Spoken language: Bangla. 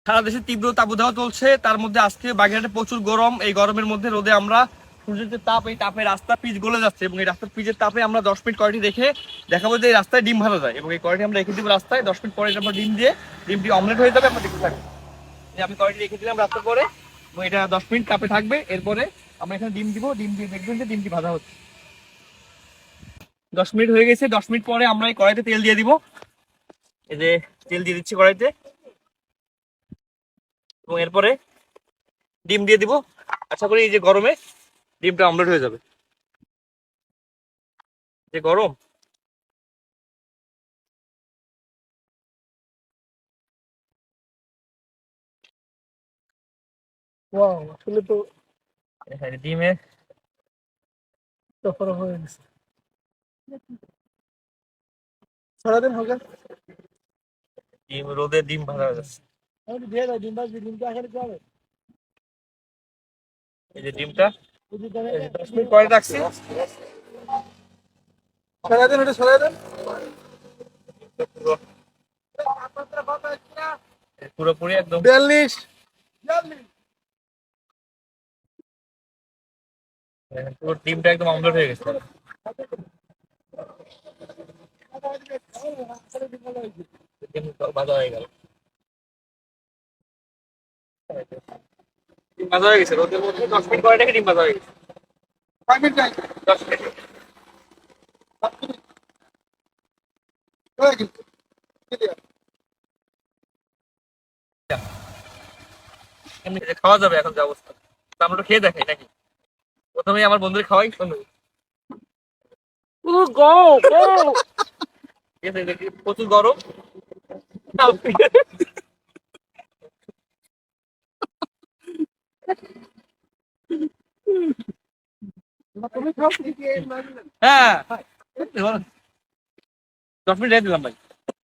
সারা দেশে তীব্র তাপদাহ চলছে, তার মধ্যে আজকে বাগেরহাটে প্রচুর গরম। এই গরমের মধ্যে রোদে আমরা সূর্যের যে তাপ, এই তাপে রাস্তা পিচ গলে যাচ্ছে এবং এই রাস্তার পিচের তাপে আমরা 10 মিনিট কয়টি রেখে দেখাবো যে এই রাস্তায় ডিম ভালো যায় এবং এই কয়টি আমরা রেখে দিব রাস্তায়। 10 মিনিট পরে আমরা ডিম দিয়ে ডিমটি অমলেট হয়ে যাবে, আমরা দেখতে থাকবো যে আমি কয়টি রেখে দিলাম রাস্তার পরে এবং এটা 10 মিনিট তাপে থাকবে। এরপরে আমরা এখানে ডিম দিব, ডিম দিয়ে দেখবেন যে ডিমটি ভাজা হচ্ছে। 10 মিনিট হয়ে গেছে। 10 মিনিট পরে আমরা এই কড়াইতে তেল দিয়ে দিব। এই যে তেল দিয়ে দিচ্ছি কড়াইতে এবং এরপরে ডিম দিয়ে দিব। আশা করি এই যে গরমে ডিমটা অমলেট হয়ে যাবে। যে গরম, ওয়াও, আসলে তো ডিমে তফারা হয়ে গেছে। সারাদিন হবে। ডিম রোদে ডিম ভাজা হয়ে যাচ্ছে। আমি দিয়ে দাও, ডিম ভাজবি, ডিমটা এখানে কি হবে? এই যে ডিমটা বুঝি এই যে 10 মিনিট পরে রাখছি। সারাদিন ওটা সারাদিন পুরো- পুরোপুরি একদম 42 পুরো ডিমটা একদম অমলেট হয়ে গেছে। ডিম ভাজা হয়ে গেল, ডিম ভাজা হয়ে গেছে রোদের মধ্যে। 10 মিনিট পরে রেখে ডিম ভাজা হয়ে গেছে। 5 মিনিট যাই 10 মিনিট হয়ে গেছে। এমনি খাওয়া যাবে এখন যে অবস্থা। তা আমরা একটু খেয়ে দেখাই নাকি? প্রথমে আমার বন্ধুদের খাওয়াই শুনুন। ঠিক আছে, দেখি প্রচুর গরম। তুমি খাও কি হ্যাঁ 10 মিনিট রেখে দিলাম ভাই।